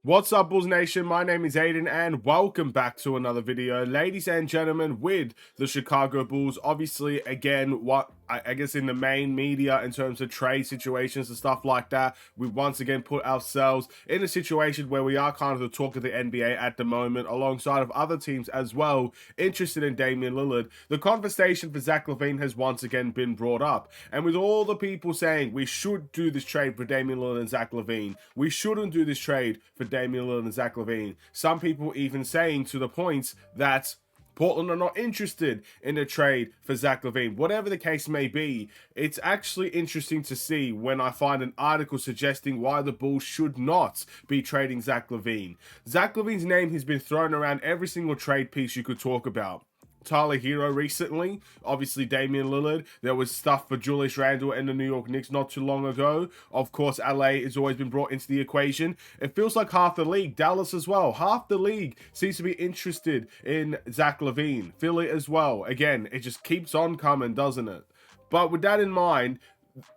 What's up, Bulls Nation? My name is Aiden, and welcome back to another video. Ladies and gentlemen, with the Chicago Bulls, obviously, again, what I guess in the main media in terms of trade situations and stuff like that, we once again put ourselves in a situation where we are kind of the talk of the NBA at the moment, alongside of other teams as well interested in Damian Lillard. The conversation for Zach LaVine has once again been brought up, and with all the people saying we should do this trade for Damian Lillard and Zach LaVine, we shouldn't do this trade for Damian Lillard and Zach LaVine. Some people even saying to the point that Portland are not interested in a trade for Zach LaVine. Whatever the case may be, it's actually interesting to see when I find an article suggesting why the Bulls should not be trading Zach LaVine. Zach LaVine's name has been thrown around every single trade piece you could talk about. Tyler Hero recently, obviously Damian Lillard. There was stuff for Julius Randle and the New York Knicks not too long ago. Of course, LA has always been brought into the equation. It feels like half the league, Dallas as well, half the league seems to be interested in Zach LaVine. Philly as well. Again, it just keeps on coming, doesn't it? But with that in mind,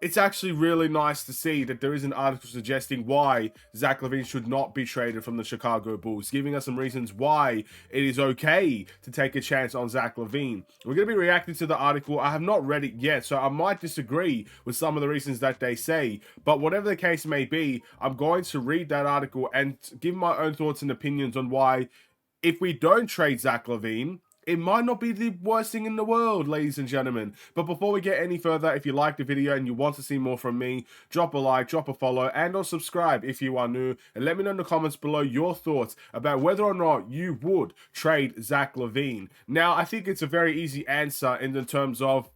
it's actually really nice to see that there is an article suggesting why Zach LaVine should not be traded from the Chicago Bulls, giving us some reasons why it is okay to take a chance on Zach LaVine. We're going to be reacting to the article. I have not read it yet, so I might disagree with some of the reasons that they say. But whatever the case may be, I'm going to read that article and give my own thoughts and opinions on why, if we don't trade Zach LaVine, it might not be the worst thing in the world, ladies and gentlemen. But before we get any further, if you like the video and you want to see more from me, drop a like, drop a follow, and or subscribe if you are new. And let me know in the comments below your thoughts about whether or not you would trade Zach LaVine. Now, I think it's a very easy answer in the terms of,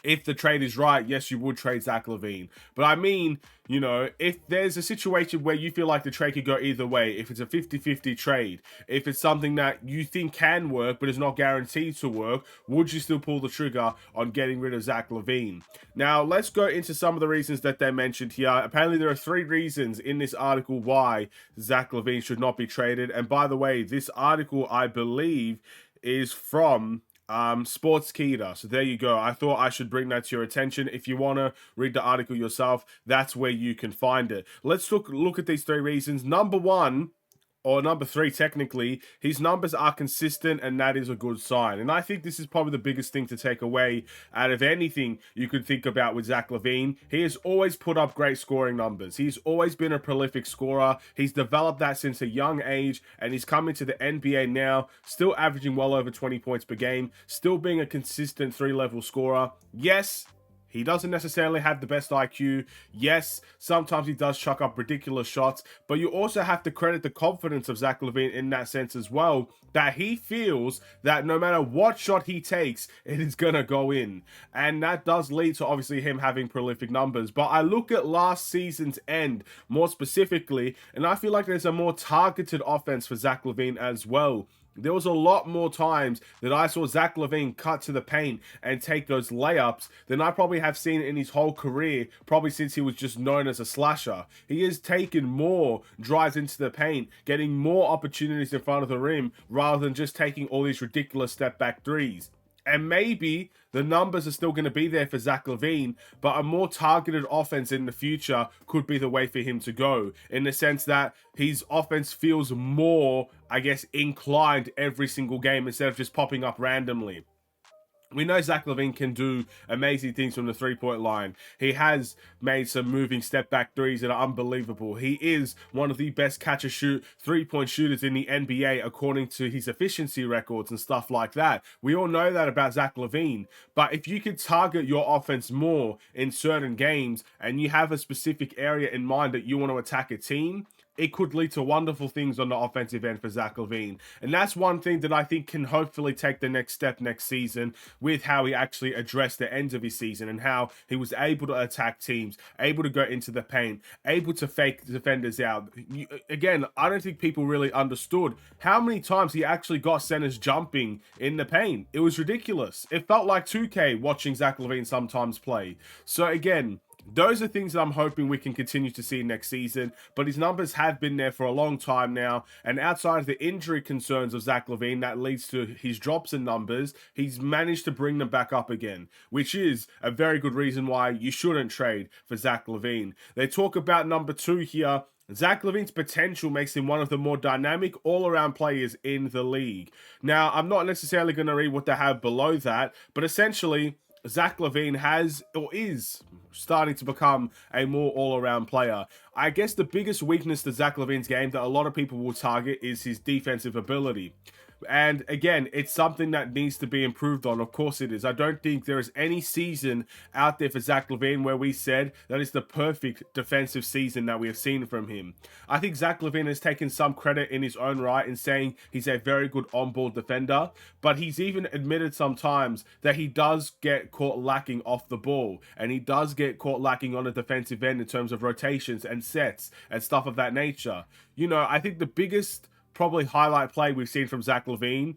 if the trade is right, yes, you would trade Zach LaVine. But I mean, you know, if there's a situation where you feel like the trade could go either way, if it's a 50-50 trade, if it's something that you think can work but is not guaranteed to work, would you still pull the trigger on getting rid of Zach LaVine? Now, let's go into some of the reasons that they mentioned here. Apparently, there are 3 reasons in this article why Zach LaVine should not be traded. And by the way, this article, I believe, is from Sportskeeda. So there you go. I thought I should bring that to your attention. If you want to read the article yourself, that's where you can find it. Let's look at these 3 reasons. Number 1, or number 3 technically, his numbers are consistent, and that is a good sign. And I think this is probably the biggest thing to take away out of anything you could think about with Zach LaVine. He has always put up great scoring numbers. He's always been a prolific scorer. He's developed that since a young age, and he's come into the NBA now, still averaging well over 20 points per game, still being a consistent 3-level scorer. Yes, he doesn't necessarily have the best IQ. Yes, sometimes he does chuck up ridiculous shots, but you also have to credit the confidence of Zach LaVine in that sense as well, that he feels that no matter what shot he takes, it is going to go in. And that does lead to obviously him having prolific numbers. But I look at last season's end more specifically, and I feel like there's a more targeted offense for Zach LaVine as well. There was a lot more times that I saw Zach LaVine cut to the paint and take those layups than I probably have seen in his whole career, probably since he was just known as a slasher. He has taken more drives into the paint, getting more opportunities in front of the rim, rather than just taking all these ridiculous step-back threes. And maybe the numbers are still going to be there for Zach LaVine, but a more targeted offense in the future could be the way for him to go, in the sense that his offense feels more, I guess, inclined every single game instead of just popping up randomly. We know Zach LaVine can do amazing things from the 3-point line. He has made some moving step-back threes that are unbelievable. He is one of the best catch-and-shoot 3-point shooters in the NBA according to his efficiency records and stuff like that. We all know that about Zach LaVine. But if you could target your offense more in certain games and you have a specific area in mind that you want to attack a team, it could lead to wonderful things on the offensive end for Zach LaVine. And that's one thing that I think can hopefully take the next step next season, with how he actually addressed the end of his season and how he was able to attack teams, able to go into the paint, able to fake defenders out. Again, I don't think people really understood how many times he actually got centers jumping in the paint. It was ridiculous. It felt like 2K watching Zach LaVine sometimes play. So again, those are things that I'm hoping we can continue to see next season, but his numbers have been there for a long time now, and outside of the injury concerns of Zach LaVine that leads to his drops in numbers, he's managed to bring them back up again, which is a very good reason why you shouldn't trade for Zach LaVine. They talk about number 2 here, Zach LaVine's potential makes him one of the more dynamic all-around players in the league. Now, I'm not necessarily going to read what they have below that, but essentially, Zach LaVine has or is starting to become a more all-around player. I guess the biggest weakness to Zach LaVine's game that a lot of people will target is his defensive ability. And again, it's something that needs to be improved on. Of course it is. I don't think there is any season out there for Zach LaVine where we said that is the perfect defensive season that we have seen from him. I think Zach LaVine has taken some credit in his own right in saying he's a very good on-ball defender, but he's even admitted sometimes that he does get caught lacking off the ball, and he does get caught lacking on the defensive end in terms of rotations and sets and stuff of that nature. You know, I think the biggest probably highlight play we've seen from Zach LaVine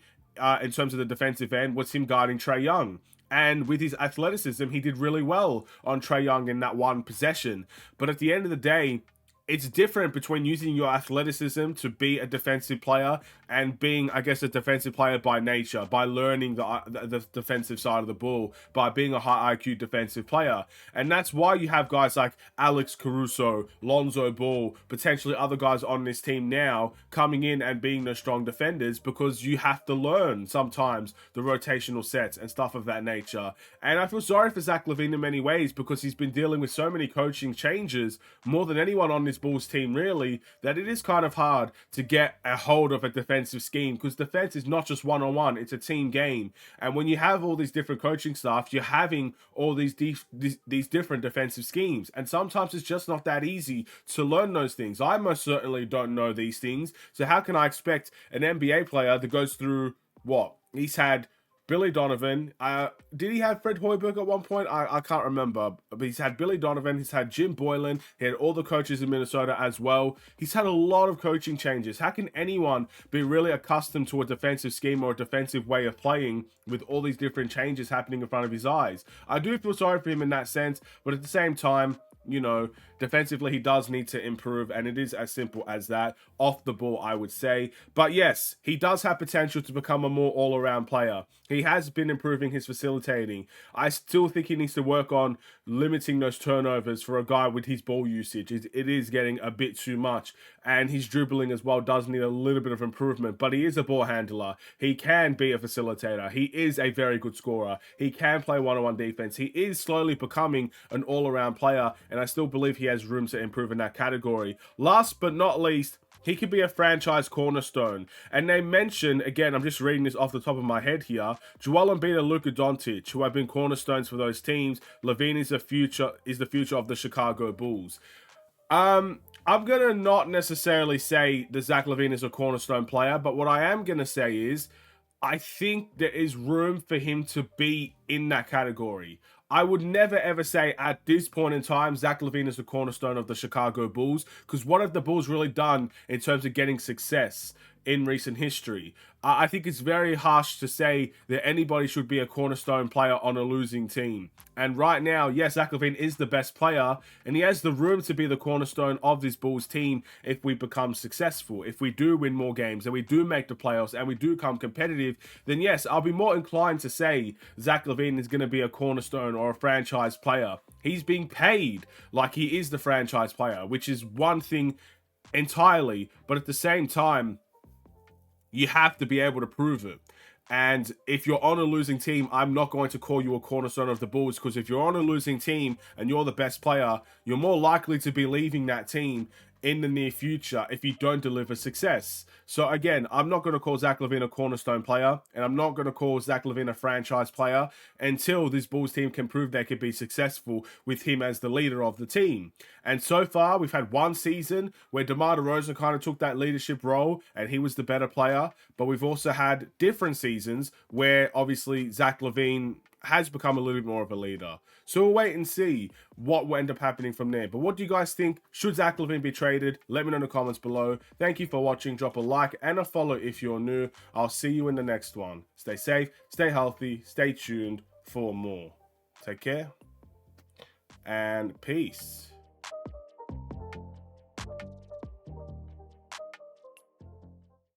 in terms of the defensive end was him guarding Trae Young. And with his athleticism, he did really well on Trae Young in that one possession. But at the end of the day, it's different between using your athleticism to be a defensive player and being, I guess, a defensive player by nature, by learning the defensive side of the ball, by being a high IQ defensive player. And that's why you have guys like Alex Caruso, Lonzo Ball, potentially other guys on this team now coming in and being the strong defenders, because you have to learn sometimes the rotational sets and stuff of that nature. And I feel sorry for Zach LaVine in many ways, because he's been dealing with so many coaching changes, more than anyone on this Bulls team really, that it is kind of hard to get a hold of a defensive scheme, because defense is not just one-on-one, it's a team game. And when you have all these different coaching staff, you're having all these different defensive schemes, and sometimes it's just not that easy to learn those things. I most certainly don't know these things, so how can I expect an NBA player that goes through what he's had? Billy Donovan. Did he have Fred Hoiberg at one point? I can't remember. But he's had Billy Donovan. He's had Jim Boylan. He had all the coaches in Minnesota as well. He's had a lot of coaching changes. How can anyone be really accustomed to a defensive scheme or a defensive way of playing with all these different changes happening in front of his eyes? I do feel sorry for him in that sense, but at the same time, you know, defensively, he does need to improve, and it is as simple as that. Off the ball, I would say. But yes, he does have potential to become a more all-around player. He has been improving his facilitating. I still think he needs to work on limiting those turnovers for a guy with his ball usage. It is getting a bit too much, and his dribbling as well does need a little bit of improvement, but he is a ball handler. He can be a facilitator. He is a very good scorer. He can play one-on-one defense. He is slowly becoming an all-around player, and I still believe he has room to improve in that category. Last but not least, he could be a franchise cornerstone. And they mention, again, I'm just reading this off the top of my head here, Joel Embiid and Luka Doncic, who have been cornerstones for those teams. LaVine is the future of the Chicago Bulls. I'm going to not necessarily say that Zach LaVine is a cornerstone player, but what I am going to say is I think there is room for him to be in that category. I would never ever say at this point in time Zach LaVine is the cornerstone of the Chicago Bulls, because what have the Bulls really done in terms of getting success in recent history? I think it's very harsh to say that anybody should be a cornerstone player on a losing team. And right now, yes, Zach LaVine is the best player, and he has the room to be the cornerstone of this Bulls team if we become successful. If we do win more games, and we do make the playoffs, and we do come competitive, then yes, I'll be more inclined to say Zach LaVine is going to be a cornerstone or a franchise player. He's being paid like he is the franchise player, which is one thing entirely, but at the same time, you have to be able to prove it. And if you're on a losing team, I'm not going to call you a cornerstone of the Bulls, because if you're on a losing team and you're the best player, you're more likely to be leaving that team in the near future if you don't deliver success. So again, I'm not going to call Zach LaVine a cornerstone player, and I'm not going to call Zach LaVine a franchise player until this Bulls team can prove they could be successful with him as the leader of the team. And so far, we've had one season where DeMar DeRozan kind of took that leadership role and he was the better player, but we've also had different seasons where obviously Zach LaVine has become a little bit more of a leader. So we'll wait and see what will end up happening from there. But what do you guys think? Should Zach LaVine be traded? Let me know in the comments below. Thank you for watching. Drop a like and a follow if you're new. I'll see you in the next one. Stay safe, stay healthy, stay tuned for more. Take care and peace.